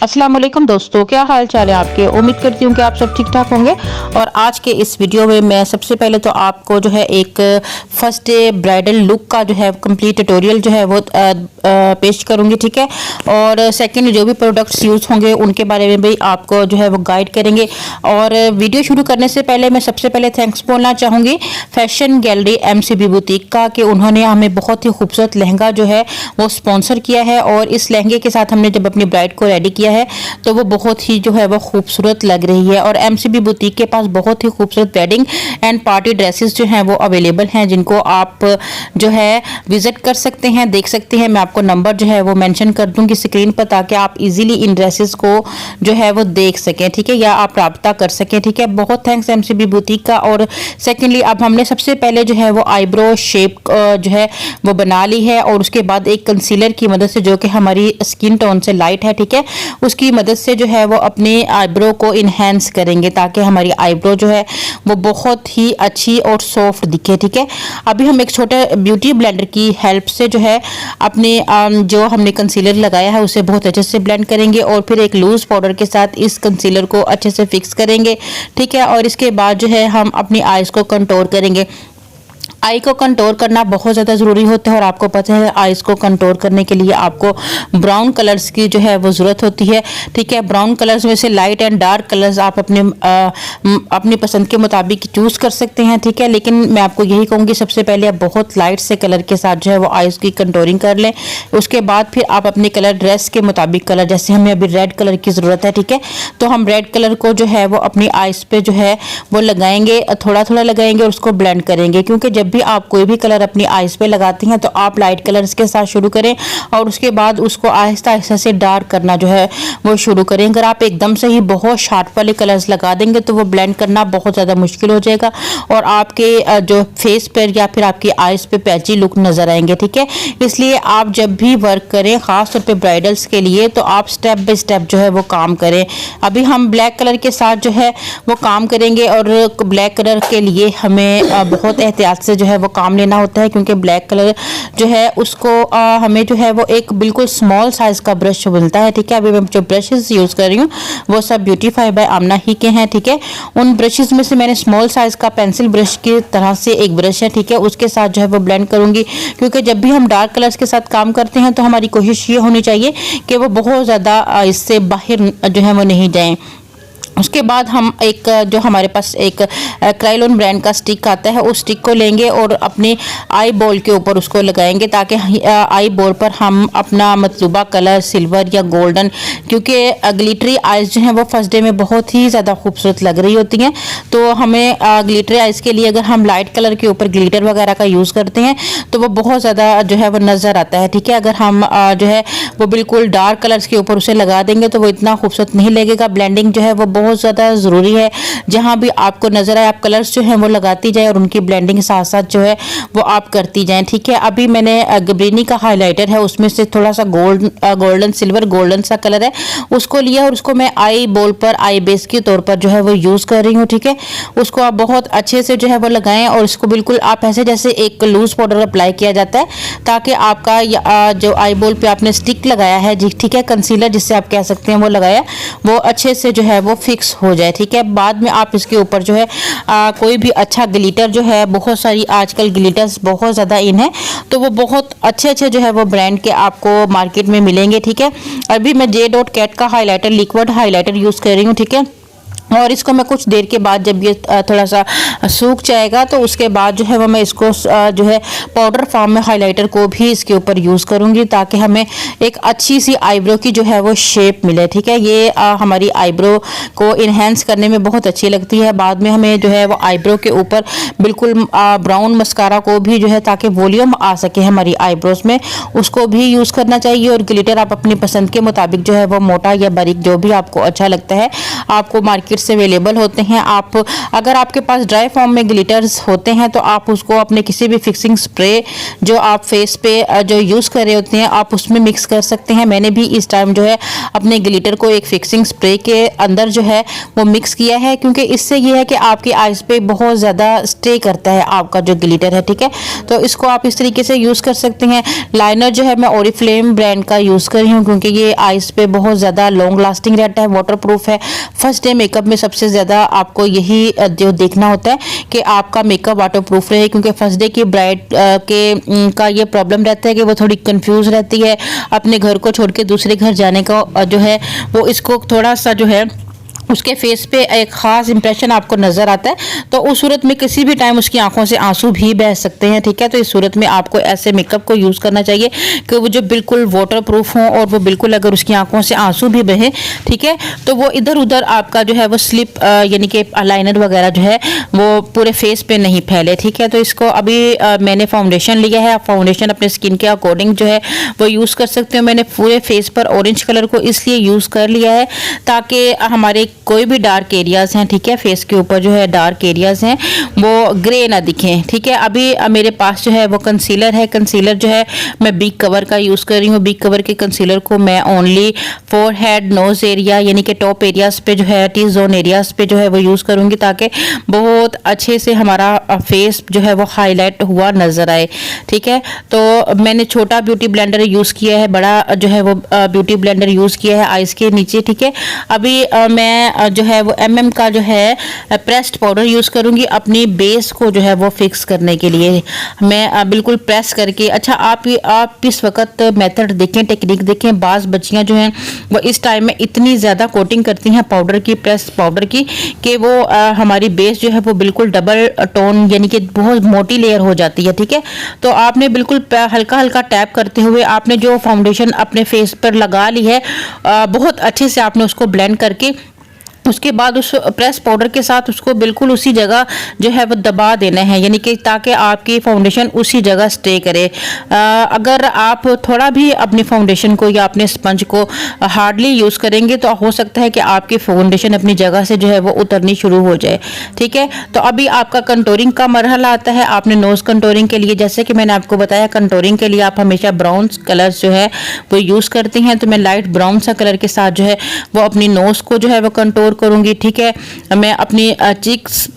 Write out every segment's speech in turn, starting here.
अस्सलाम वालेकुम दोस्तों, क्या हाल चाल है आपके। उम्मीद करती हूँ कि आप सब ठीक ठाक होंगे। और आज के इस वीडियो में मैं सबसे पहले तो आपको जो है एक फर्स्ट डे ब्राइडल लुक का जो है कंप्लीट ट्यूटोरियल जो है वो पेश करूँगी, ठीक है। और सेकंड जो भी प्रोडक्ट्स यूज़ होंगे उनके बारे में भी आपको जो है वो गाइड करेंगे। और वीडियो शुरू करने से पहले मैं सबसे पहले थैंक्स बोलना चाहूँगी फैशन गैलरी MCB बुटीक का, कि उन्होंने हमें बहुत ही खूबसूरत लहंगा जो है वो स्पॉन्सर किया है। और इस लहंगे के साथ हमने जब अपनी ब्राइड को रेडी किया है तो वो बहुत ही जो है वो खूबसूरत लग रही है। और MCB बुटीक के पास बहुत ही खूबसूरत वेडिंग एंड पार्टी ड्रेसेस जो हैं वो अवेलेबल हैं, जिनको आप जो है विजिट कर सकते हैं, देख सकते हैं। मैं आपको नंबर जो है वो मेंशन कर दूंगी स्क्रीन पर, ताकि आप इजीली इन ड्रेसेस को जो है वो देख सकें, ठीक है, या आप राब्ता कर सकें, ठीक है। बहुत थैंक्स MCB बुटीक का। और सेकेंडली अब हमने सबसे पहले जो है वो आईब्रो शेप जो है वो बना ली है, और उसके बाद एक कंसीलर की मदद से, जो कि हमारी स्किन टोन से लाइट है, ठीक है, उसकी मदद से जो है वो अपने आईब्रो को इन्हेंस करेंगे, ताकि हमारी आईब्रो जो है वो बहुत ही अच्छी और सॉफ्ट दिखे, ठीक है। अभी हम एक छोटे ब्यूटी ब्लेंडर की हेल्प से जो है अपने जो हमने कंसीलर लगाया है उसे बहुत अच्छे से ब्लेंड करेंगे, और फिर एक लूज पाउडर के साथ इस कंसीलर को अच्छे से फिक्स करेंगे, ठीक है। और इसके बाद जो है हम अपनी आईज को कंटूर करेंगे। आई को कंटूर करना बहुत ज़्यादा ज़रूरी होता है, और आपको पता है आईज को कंटूर करने के लिए आपको ब्राउन कलर्स की जो है वो ज़रूरत होती है, ठीक है। ब्राउन कलर्स में से लाइट एंड डार्क कलर्स आप अपनी पसंद के मुताबिक चूज़ कर सकते हैं, ठीक है। लेकिन मैं आपको यही कहूँगी सबसे पहले आप बहुत लाइट से कलर के साथ जो है वो आईज की कंटूरिंग कर लें। उसके बाद फिर आप अपने कलर ड्रेस के मुताबिक कलर, जैसे हमें अभी रेड कलर की ज़रूरत है, ठीक है, तो हम रेड कलर को जो है वो अपनी आईज पे जो है वो लगाएंगे, थोड़ा थोड़ा लगाएंगे और उसको ब्लेंड करेंगे। क्योंकि जब भी आप कोई भी कलर अपनी आईज पे लगाती हैं तो आप लाइट कलर्स के साथ शुरू करें, और उसके बाद उसको आहिस्ता आहिस्ता से डार्क करना जो है वो शुरू करें। अगर आप एकदम से ही बहुत शार्प वाले कलर्स लगा देंगे तो वो ब्लेंड करना बहुत ज़्यादा मुश्किल हो जाएगा, और आपके जो फेस पर या फिर आपकी आईज पे पैची लुक नज़र आएंगे, ठीक है। इसलिए आप जब भी वर्क करें, ख़ासतौर पर ब्राइडल्स के लिए, तो आप स्टेप बाय स्टेप जो है वो काम करें। अभी हम ब्लैक कलर के साथ जो है वो काम करेंगे, और ब्लैक कलर के लिए हमें बहुत एहतियात से जो है वो काम लेना होता है, क्योंकि ब्लैक कलर जो है उसको हमें जो है वो एक बिल्कुल स्मॉल साइज का ब्रश मिलता है, ठीक है। अभी मैं जो ब्रशेस यूज़ कर रही हूँ वो सब ब्यूटीफाई बाय आमना ही के हैं, ठीक है। उन ब्रशेस में से मैंने स्मॉल साइज का पेंसिल ब्रश की तरह से एक ब्रश है, ठीक है, उसके साथ जो है वो ब्लेंड करूँगी। क्योंकि जब भी हम डार्क कलर्स के साथ काम करते हैं तो हमारी कोशिश ये होनी चाहिए कि वो बहुत ज़्यादा इससे बाहर जो है वो नहीं जाएँ। उसके बाद हम एक जो हमारे पास एक क्रायोलन ब्रांड का स्टिक आता है, उस स्टिक को लेंगे और अपने आई बॉल के ऊपर उसको लगाएंगे, ताकि आई बॉल पर हम अपना मतलूबा कलर सिल्वर या गोल्डन, क्योंकि ग्लिटरी आइज जो हैं वो फर्स्ट डे में बहुत ही ज़्यादा खूबसूरत लग रही होती हैं, तो हमें ग्लिटरी आइज के लिए अगर हम लाइट कलर के ऊपर ग्लिटर वगैरह का यूज़ करते हैं तो वो बहुत ज़्यादा जो है वो नज़र आता है, ठीक है। अगर हम जो है वो बिल्कुल डार्क कलर्स के ऊपर उसे लगा देंगे तो वो इतना खूबसूरत नहीं लगेगा। ब्लेंडिंग जो है वो बहुत ज़्यादा ज़रूरी है। जहाँ भी आपको नज़र आए आप कलर्स जो हैं वो लगाती जाए, और उनकी ब्लेंडिंग साथ साथ जो है वो आप करती जाएं, ठीक है। अभी मैंने गब्रिनी का हाइलाइटर है, उसमें से थोड़ा सा गोल्डन सिल्वर गोल्डन सा कलर है, उसको लिया और उसको मैं आई बॉल पर आई बेस के तौर पर जो है वो यूज़ कर रही हूँ, ठीक है। उसको आप बहुत अच्छे से जो है वो लगाएं, और इसको बिल्कुल आप ऐसे जैसे एक लूज पाउडर अप्लाई किया जाता है, ताकि आपका जो आई बॉल पे आपने स्टिक लगाया है, ठीक है, कंसीलर जिससे आप कह सकते हैं वो लगाया, वो अच्छे से जो है वो फिक्स हो जाए, ठीक है। बाद में आप इसके ऊपर जो है कोई भी अच्छा ग्लिटर जो है, बहुत सारी आजकल ग्लिटर्स बहुत ज़्यादा इन है, तो वो बहुत अच्छे अच्छे जो है वो ब्रांड के आपको मार्केट में मिलेंगे, ठीक है। अभी मैं J.Cat का हाइलाइटर लिक्विड हाइलाइटर यूज़ कर रही हूँ, ठीक है। और इसको मैं कुछ देर के बाद जब ये थोड़ा सा सूख जाएगा तो उसके बाद जो है वो मैं इसको जो है पाउडर फॉर्म में हाइलाइटर को भी इसके ऊपर यूज़ करूँगी, ताकि हमें एक अच्छी सी आईब्रो की जो है वो शेप मिले, ठीक है। ये हमारी आईब्रो को इन्हेंस करने में बहुत अच्छी लगती है। बाद में हमें जो है वो आईब्रो के ऊपर बिल्कुल ब्राउन मस्कारा को भी जो है, ताकि वॉल्यूम आ सके हमारी आईब्रोज में, उसको भी यूज़ करना चाहिए। और ग्लिटर आप अपनी पसंद के मुताबिक जो है वो मोटा या बारीक जो भी आपको अच्छा लगता है, आपको मार्केट मार्केट से अवेलेबल होते हैं। आप अगर आपके पास ड्राई फॉर्म में ग्लिटर्स होते हैं तो आप उसको अपने किसी भी फिक्सिंग स्प्रे जो आप फेस पे जो यूज़ कर रहे होते हैं आप उसमें मिक्स कर सकते हैं। मैंने भी इस टाइम जो है अपने ग्लिटर को एक फिक्सिंग स्प्रे के अंदर जो है वो मिक्स किया है, क्योंकि इससे ये है कि आपकी आइज़ पे बहुत ज़्यादा स्टे करता है आपका जो ग्लिटर है, ठीक है। तो इसको आप इस तरीके से यूज़ कर सकते हैं। लाइनर जो है मैं ओरिफ्लेम ब्रांड का यूज़ कर रही हूँ, क्योंकि ये आइज़ पे बहुत ज़्यादा लॉन्ग लास्टिंग रहता है, वाटर प्रूफ है। फर्स्ट डे मेकअप में सबसे ज़्यादा आपको यही जो देखना होता है कि आपका मेकअप वाटर प्रूफ रहे, क्योंकि फर्स्ट डे की ब्राइड का ये प्रॉब्लम रहता है कि वो थोड़ी कंफ्यूज रहती है अपने घर को छोड़ के दूसरे घर जाने का जो है वो इसको थोड़ा सा जो है उसके फेस पे एक ख़ास इंप्रेशन आपको नज़र आता है। तो उस सूरत में किसी भी टाइम उसकी आंखों से आंसू भी बह सकते हैं, ठीक है। तो इस सूरत में आपको ऐसे मेकअप को यूज़ करना चाहिए कि वो जो बिल्कुल वाटर प्रूफ हो और वो बिल्कुल अगर उसकी आंखों से आंसू भी बहे, ठीक है, तो वो इधर उधर आपका जो है वो स्लिप यानी कि लाइनर वगैरह जो है वो पूरे फेस पे नहीं फैले, ठीक है। तो इसको अभी मैंने फाउंडेशन लिया है। आप फाउंडेशन अपने स्किन के अकॉर्डिंग जो है वो यूज़ कर सकते हो। मैंने पूरे फेस पर ऑरेंज कलर को इसलिए यूज़ कर लिया है ताकि हमारे कोई भी डार्क एरियाज हैं, ठीक है, फेस के ऊपर जो है डार्क एरियाज हैं वो ग्रे ना दिखें, ठीक है। अभी मेरे पास जो है वो कंसीलर है। कंसीलर जो है मैं बिग कवर का यूज़ कर रही हूँ। बिग कवर के कंसीलर को मैं ओनली फोरहेड, नोज एरिया यानी कि टॉप एरियाज पे जो है टी जोन एरियाज पे जो है वो यूज़ करूँगी ताकि बहुत अच्छे से हमारा फेस जो है वो हाईलाइट हुआ नज़र आए, ठीक है। तो मैंने छोटा ब्यूटी ब्लेंडर यूज़ किया है, बड़ा जो है वो ब्यूटी ब्लेंडर यूज़ किया है आइज़ के नीचे, ठीक है। अभी मैं जो है वो का जो है प्रेस्ड पाउडर यूज़ करूँगी अपनी बेस को जो है वो फिक्स करने के लिए। मैं बिल्कुल प्रेस करके, अच्छा आप इस वक्त मेथड देखें, टेक्निक देखें। बाज़ बच्चियाँ जो हैं वो इस टाइम में इतनी ज़्यादा कोटिंग करती हैं पाउडर की, प्रेस पाउडर की, कि वो हमारी बेस जो है वो बिल्कुल डबल टोन यानी कि बहुत मोटी लेयर हो जाती है, ठीक है। तो आपने बिल्कुल हल्का हल्का टैप करते हुए आपने जो फाउंडेशन अपने फेस पर लगा ली है बहुत अच्छे से आपने उसको ब्लेंड करके उसके बाद उस प्रेस पाउडर के साथ उसको बिल्कुल उसी जगह जो है वो दबा देना है, यानी कि ताकि आपकी फाउंडेशन उसी जगह स्टे करे। अगर आप थोड़ा भी अपनी फाउंडेशन को या अपने स्पंज को हार्डली यूज़ करेंगे तो हो सकता है कि आपकी फाउंडेशन अपनी जगह से जो है वो उतरनी शुरू हो जाए, ठीक है। तो अभी आपका कंटोरिंग का मरहला आता है। आपने नोज़ कंटोरिंग के लिए, जैसे कि मैंने आपको बताया, कंटोरिंग के लिए आप हमेशा ब्राउन कलर जो है वो यूज़ करते हैं। तो मैं लाइट ब्राउन सा कलर के साथ जो है वो अपनी नोज़ को जो है वो कंटोर करूंगी, ठीक है। मैं अपनी चीक्स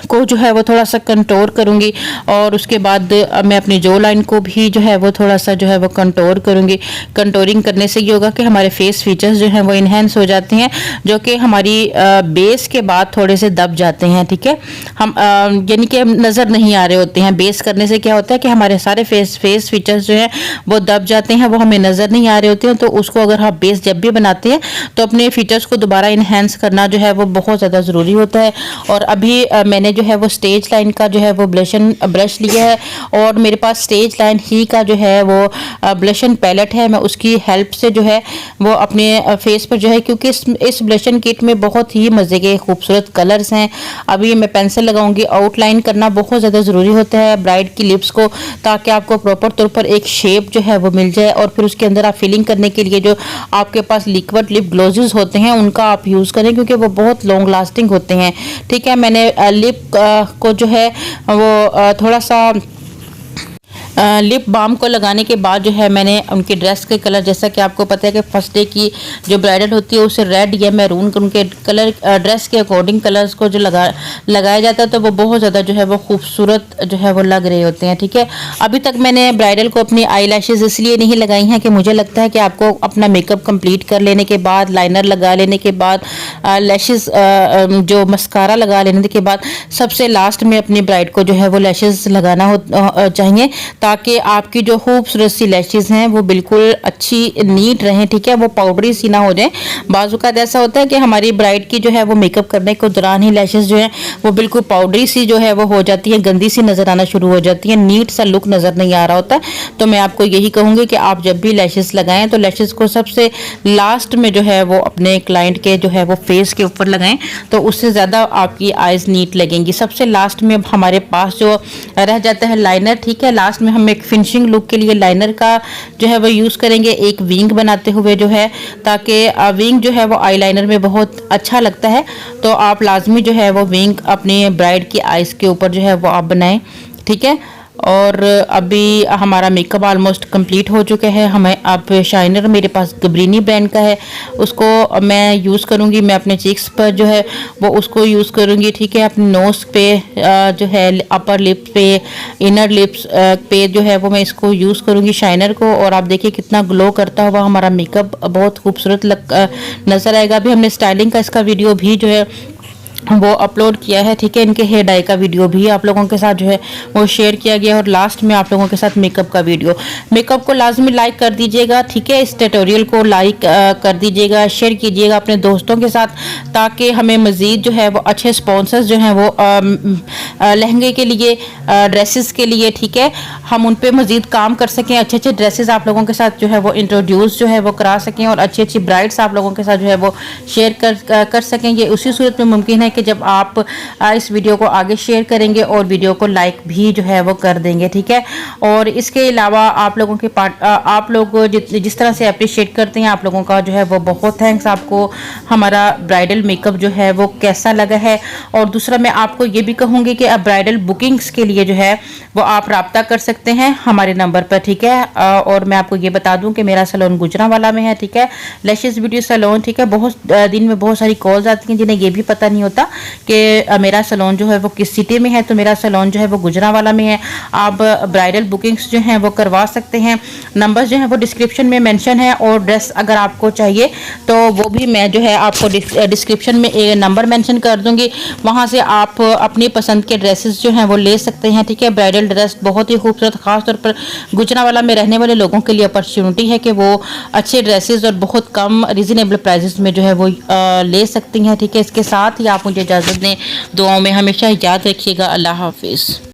को जो है वो थोड़ा सा कंटोर करूंगी और उसके बाद मैं अपनी जो लाइन को भी जो है वो थोड़ा सा जो है वो कंटोर करूंगी। कंटोरिंग करने से ये होगा कि हमारे फेस फीचर्स जो हैं वो इन्हेंस हो जाते हैं, जो कि हमारी बेस के बाद थोड़े से दब जाते हैं, ठीक है। हम यानी कि नज़र नहीं आ रहे होते हैं। बेस करने से क्या होता है कि हमारे सारे फेस फीचर्स जो हैं वो दब जाते हैं, वो हमें नज़र नहीं आ रहे होते हैं। तो उसको अगर हम बेस जब भी बनाते हैं तो अपने फीचर्स को दोबारा इन्हेंस करना जो है वो बहुत ज़्यादा ज़रूरी होता है। और अभी मैंने जो है वो स्टेज लाइन का जो है वो ब्रश लिया है और मेरे पास स्टेज लाइन ही का जो है वो ब्लशन पैलेट है। मैं उसकी हेल्प से जो है वो अपने फेस पर जो है, क्योंकि इस ब्लशन किट में बहुत ही मज़े के खूबसूरत कलर्स हैं। अभी मैं पेंसिल लगाऊंगी। आउटलाइन करना बहुत ज़्यादा ज़रूरी होता है ब्राइड की लिप्स को, ताकि आपको प्रॉपर तौर पर एक शेप जो है वो मिल जाए। और फिर उसके अंदर आप फिलिंग करने के लिए जो आपके पास लिक्विड लिप ग्लोजेस होते हैं उनका आप यूज़ करें, क्योंकि वो बहुत लॉन्ग लास्टिंग होते हैं, ठीक है। मैंने लिप को जो है वो थोड़ा सा लिप बाम को लगाने के बाद जो है मैंने उनकी ड्रेस के कलर, जैसा कि आपको पता है कि फर्स्ट डे की जो ब्राइडल होती है उसे रेड या मैरून उनके कलर ड्रेस के अकॉर्डिंग कलर्स को जो लगाया जाता है तो वो बहुत ज़्यादा जो है वो खूबसूरत जो है वो लग रहे होते हैं, ठीक है। अभी तक मैंने ब्राइडल को अपनी आई लैशेज़ इसलिए नहीं लगाई हैं कि मुझे लगता है कि आपको अपना मेकअप कंप्लीट कर लेने के बाद, लाइनर लगा लेने के बाद, लैशेज़ जो मस्कारा लगा लेने के बाद सबसे लास्ट में अपनी ब्राइड को जो है वो लैशेज़ लगाना चाहिए, ताकि आपकी जो खूबसूरत सी लैशेज़ हैं वो बिल्कुल अच्छी नीट रहें, ठीक है, वो पाउडरी सी ना हो जाए। बाज़ औक़ात ऐसा होता है कि हमारी ब्राइड की जो है वो मेकअप करने के दौरान ही लैशेज़ जो है वो बिल्कुल पाउडरी सी जो है वो हो जाती है, गंदी सी नज़र आना शुरू हो जाती है, नीट सा लुक नज़र नहीं आ रहा होता। तो मैं आपको यही कहूँगी कि आप जब भी लैशेज़ लगाएं तो लैशेज़ को सबसे लास्ट में जो है वो अपने क्लाइंट के जो है वो फेस के ऊपर लगाएं, तो उससे ज़्यादा आपकी आइज़ नीट लगेंगी। सबसे लास्ट में हमारे पास जो रह जाता है लाइनर, ठीक है, लास्ट में हम एक फिनिशिंग लुक के लिए लाइनर का जो है वो यूज़ करेंगे, एक विंग बनाते हुए जो है, ताकि विंग जो है वो आईलाइनर में बहुत अच्छा लगता है। तो आप लाजमी जो है वो विंग अपनी ब्राइड की आइज़ के ऊपर जो है वो आप बनाएं, ठीक है। और अभी हमारा मेकअप ऑलमोस्ट कंप्लीट हो चुका है। हमें अब शाइनर मेरे पास गबरीनी ब्रांड का है, उसको मैं यूज़ करूँगी। मैं अपने चीक्स पर जो है वो उसको यूज़ करूँगी, ठीक है। अपने नोज़ पे जो है, अपर लिप्स पे, इनर लिप्स पे जो है वो मैं इसको यूज़ करूँगी शाइनर को। और आप देखिए कितना ग्लो करता हुआ हमारा मेकअप बहुत खूबसूरत नज़र आएगा। अभी हमने स्टाइलिंग का इसका वीडियो भी जो है वो अपलोड किया है, ठीक है। इनके हेयर डाई का वीडियो भी आप लोगों के साथ जो है वो शेयर किया गया। और लास्ट में आप लोगों के साथ मेकअप का वीडियो। मेकअप को लाजमी लाइक कर दीजिएगा, ठीक है। इस ट्यूटोरियल को लाइक कर दीजिएगा, शेयर कीजिएगा अपने दोस्तों के साथ, ताकि हमें मज़ीद जो है वो अच्छे स्पॉन्सर्स जो हैं वो लहंगे के लिए, ड्रेसेस के लिए, ठीक है, हम उन पर मज़ीद काम कर सकें। अच्छे अच्छे ड्रेसेस आप लोगों के साथ जो है वो इंट्रोड्यूस जो है वो करा सकें, और अच्छी अच्छी ब्राइड्स आप लोगों के साथ जो है वो शेयर कर सकें। ये उसी सूरत में मुमकिन है कि जब आप इस वीडियो को आगे शेयर करेंगे और वीडियो को लाइक भी जो है वो कर देंगे, ठीक है। और इसके अलावा आप लोगों के आप लोग जिस तरह से अप्रिशिएट करते हैं, आप लोगों का जो है वो बहुत थैंक्स। आपको हमारा ब्राइडल मेकअप जो है वो कैसा लगा है। और दूसरा मैं आपको ये भी कहूँगी कि अब ब्राइडल बुकिंग्स के लिए जो है वो आप रब्ता कर सकते हैं हमारे नंबर पर, ठीक है। और मैं आपको ये बता दूं कि मेरा सैलून गुजरांवाला में है, ठीक है, लैशेस ब्यूटी सैलून, ठीक है। बहुत दिन में बहुत सारी कॉल्स आती हैं जिन्हें ये भी पता नहीं होता कि मेरा सैलून जो है वो किस सिटी में है। तो मेरा सैलून जो है वो गुजरांवाला में है। आप ब्राइडल बुकिंग्स जो हैं वो करवा सकते हैं। नंबर जो है वो डिस्क्रिप्शन में मेंशन है। और ड्रेस अगर आपको चाहिए तो वो भी मैं जो है आपको डिस्क्रिप्शन में एक नंबर मेंशन कर दूंगी, वहाँ से आप अपनी पसंद के ड्रेसेस जो हैं वो ले सकते हैं, ठीक है। ब्राइडल ड्रेस बहुत ही खूबसूरत, खासतौर पर गुजरांवाला में रहने वाले लोगों के लिए अपॉर्चुनिटी है कि वो अच्छे ड्रेसेस और बहुत कम रिजनेबल प्राइसेस में जो है वो ले सकती हैं, ठीक है। इसके साथ ही आप मुझे इजाज़त दें, दुआओं में हमेशा याद रखिएगा। अल्लाह हाफिज़।